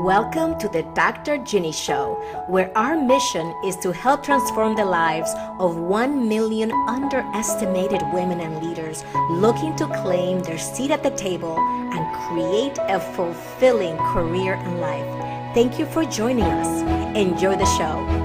Welcome to the Dr. Ginny Show, where our mission is to help transform the lives of 1 million underestimated women and leaders looking to claim their seat at the table and create a fulfilling career and life. Thank you for joining us. Enjoy the show.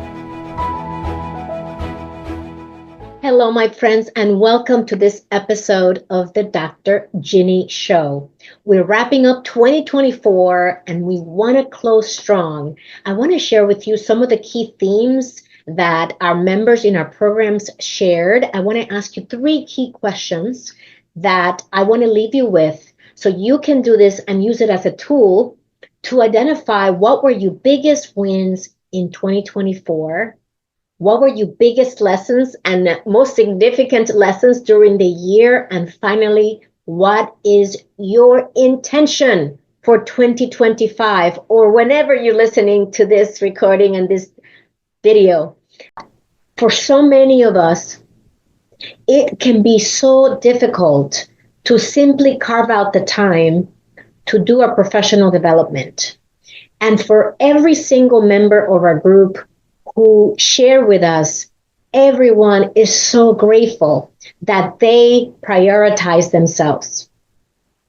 Hello, my friends, and welcome to this episode of the Dr. Ginny Show. We're wrapping up 2024 and we want to close strong. I want to share with you some of the key themes that our members in our programs shared. I want to ask you 3 key questions that I want to leave you with so you can do this and use it as a tool to identify what were your biggest wins in 2024. What were your biggest lessons and most significant lessons during the year? And finally, what is your intention for 2025 or whenever you're listening to this recording and this video? For so many of us, it can be so difficult to simply carve out the time to do our professional development. And for every single member of our group who share with us, everyone is so grateful that they prioritize themselves.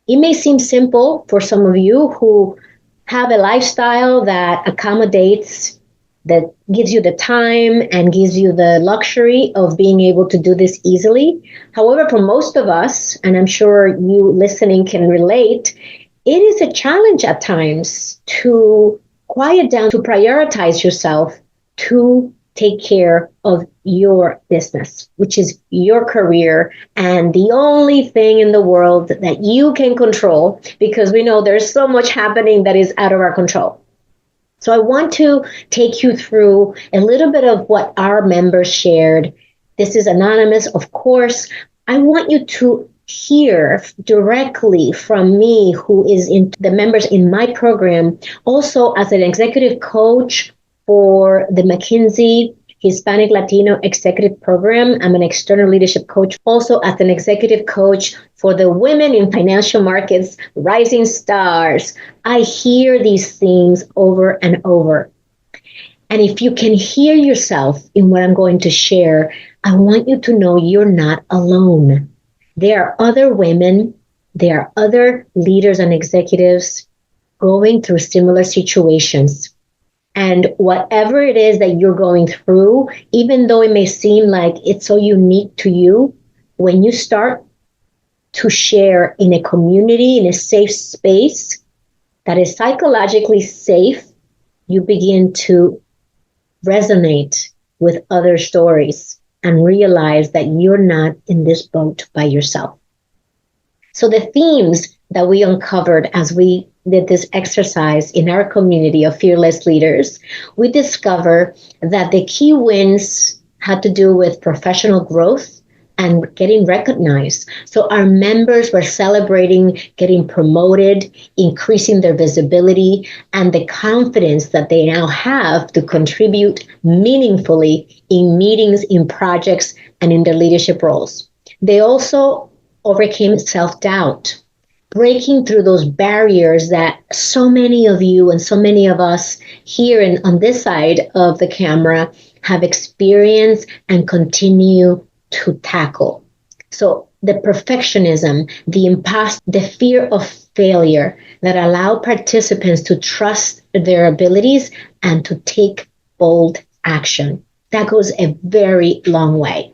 It may seem simple for some of you who have a lifestyle that accommodates, that gives you the time and gives you the luxury of being able to do this easily. However, for most of us, and I'm sure you listening can relate, it is a challenge at times to quiet down, to prioritize yourself, to take care of your business, which is your career and the only thing in the world that you can control, because we know there's so much happening that is out of our control. So I want to take you through a little bit of what our members shared. This is anonymous, of course. I want you to hear directly from me, who is in the members in my program, also as an executive coach for the McKinsey Hispanic Latino Executive Program. I'm an external leadership coach, also as an executive coach for the Women in Financial Markets Rising Stars. I hear these things over and over. And if you can hear yourself in what I'm going to share, I want you to know you're not alone. There are other women, there are other leaders and executives going through similar situations. And whatever it is that you're going through, even though it may seem like it's so unique to you, when you start to share in a community, in a safe space that is psychologically safe, you begin to resonate with other stories and realize that you're not in this boat by yourself. So the themes that we uncovered as we did this exercise in our community of fearless leaders, we discover that the key wins had to do with professional growth and getting recognized. So our members were celebrating getting promoted, increasing their visibility, and the confidence that they now have to contribute meaningfully in meetings, in projects, and in their leadership roles. They also overcame self-doubt, breaking through those barriers that so many of you and so many of us here and on this side of the camera have experienced and continue to tackle. So the perfectionism, the fear of failure that allow participants to trust their abilities and to take bold action. That goes a very long way.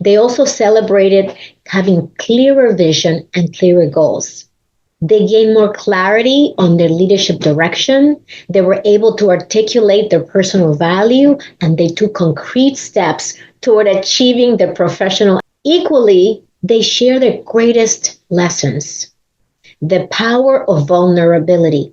They also celebrated having clearer vision and clearer goals. They gained more clarity on their leadership direction. They were able to articulate their personal value, and they took concrete steps toward achieving their professional. Equally, they share their greatest lessons. The power of vulnerability.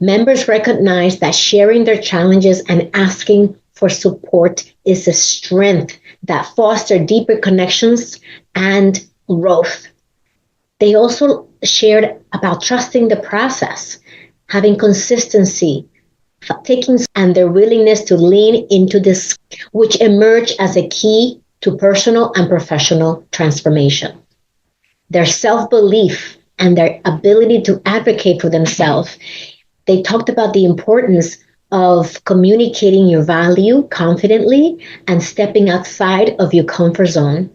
Members recognize that sharing their challenges and asking for support is a strength that fosters deeper connections and growth. They also shared about trusting the process, having consistency, and their willingness to lean into this, which emerged as a key to personal and professional transformation. Their self-belief and their ability to advocate for themselves They talked about the importance of communicating your value confidently and stepping outside of your comfort zone.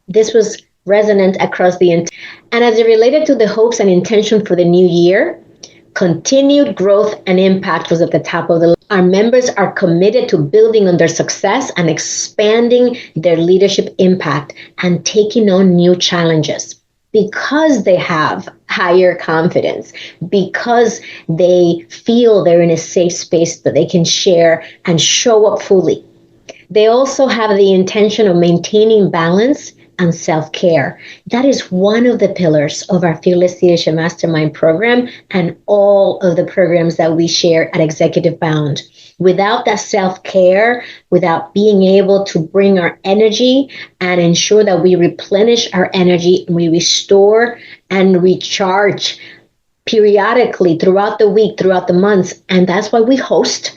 This was resonant across the entire. And as it related to the hopes and intention for the new year, continued growth and impact was at the top of the list. Our members are committed to building on their success and expanding their leadership impact and taking on new challenges because they have higher confidence, because they feel they're in a safe space that they can share and show up fully. They also have the intention of maintaining balance and self-care. That is one of the pillars of our Fearless Leadership Mastermind program and all of the programs that we share at Executive Bound. Without that self-care, without being able to bring our energy and ensure that we replenish our energy, and we restore and recharge periodically throughout the week, throughout the months. And that's why we host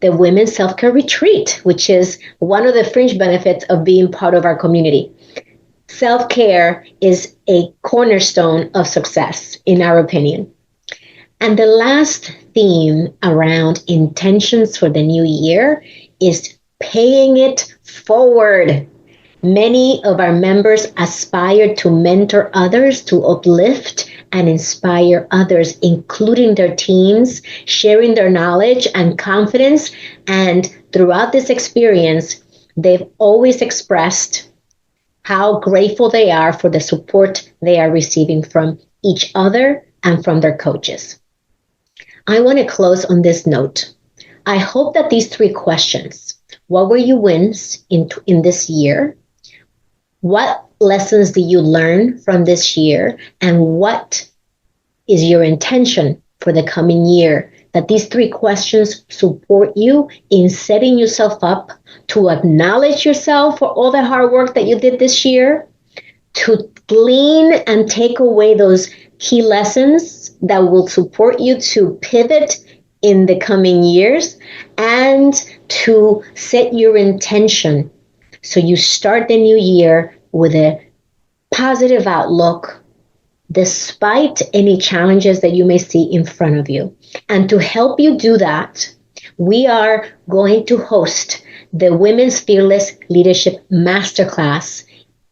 the Women's Self-Care Retreat, which is one of the fringe benefits of being part of our community. Self-care is a cornerstone of success, in our opinion. And the last theme around intentions for the new year is paying it forward. Many of our members aspire to mentor others, to uplift and inspire others, including their teams, sharing their knowledge and confidence. And throughout this experience, they've always expressed how grateful they are for the support they are receiving from each other and from their coaches. I want to close on this note. I hope that these 3 questions, what were your wins in this year? What lessons did you learn from this year? And what is your intention for the coming year? That these 3 questions support you in setting yourself up to acknowledge yourself for all the hard work that you did this year, to glean and take away those key lessons that will support you to pivot in the coming years, and to set your intention so you start the new year with a positive outlook despite any challenges that you may see in front of you. And to help you do that, we are going to host the Women's Fearless Leadership Masterclass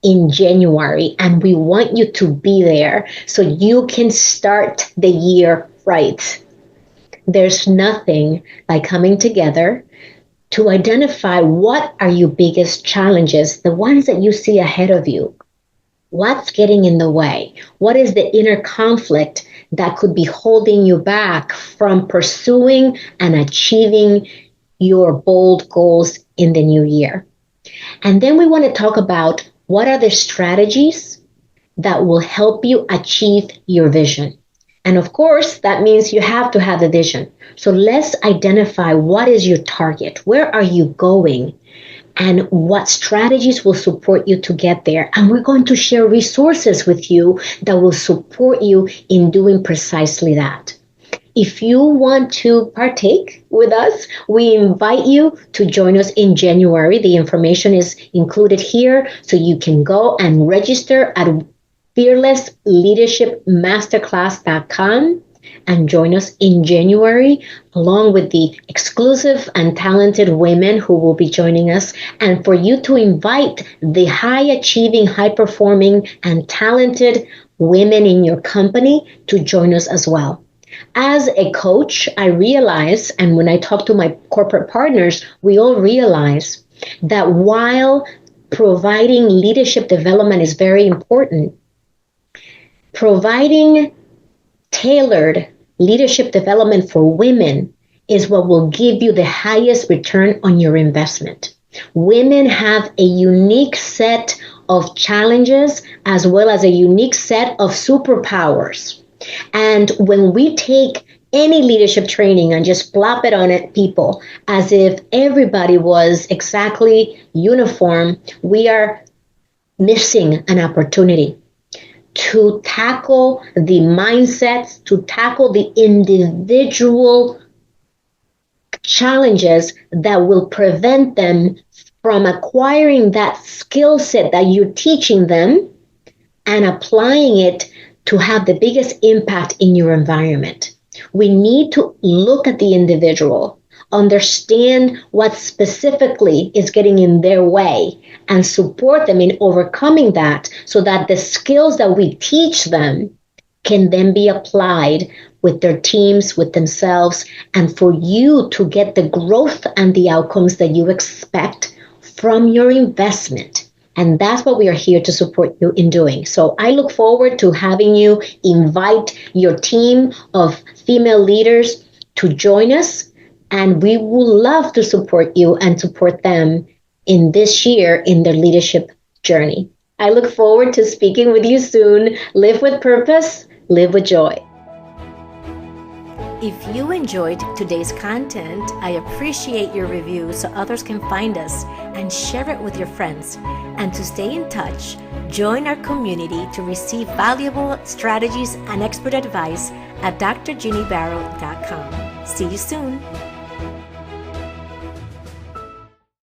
in January, and we want you to be there so you can start the year right. There's nothing like coming together to identify what are your biggest challenges, the ones that you see ahead of you. What's getting in the way? What is the inner conflict that could be holding you back from pursuing and achieving your bold goals in the new year? And then we want to talk about what are the strategies that will help you achieve your vision. And of course, that means you have to have the vision. So let's identify what is your target. Where are you going? And what strategies will support you to get there. And we're going to share resources with you that will support you in doing precisely that. If you want to partake with us, we invite you to join us in January. The information is included here, so you can go and register at fearlessleadershipmasterclass.com and join us in January, along with the exclusive and talented women who will be joining us, and for you to invite the high-achieving, high-performing, and talented women in your company to join us as well. As a coach, I realize, and when I talk to my corporate partners, we all realize that while providing leadership development is very important, providing tailored leadership development for women is what will give you the highest return on your investment. Women have a unique set of challenges as well as a unique set of superpowers. And when we take any leadership training and just plop it on it, people, as if everybody was exactly uniform, we are missing an opportunity to tackle the mindsets, to tackle the individual challenges that will prevent them from acquiring that skill set that you're teaching them and applying it to have the biggest impact in your environment. We need to look at the individual, understand what specifically is getting in their way, and support them in overcoming that so that the skills that we teach them can then be applied with their teams, with themselves, and for you to get the growth and the outcomes that you expect from your investment. And that's what we are here to support you in doing. So I look forward to having you invite your team of female leaders to join us. And we will love to support you and support them in this year in their leadership journey. I look forward to speaking with you soon. Live with purpose, live with joy. If you enjoyed today's content, I appreciate your review so others can find us, and share it with your friends. And to stay in touch, join our community to receive valuable strategies and expert advice at drginnybaro.com. See you soon.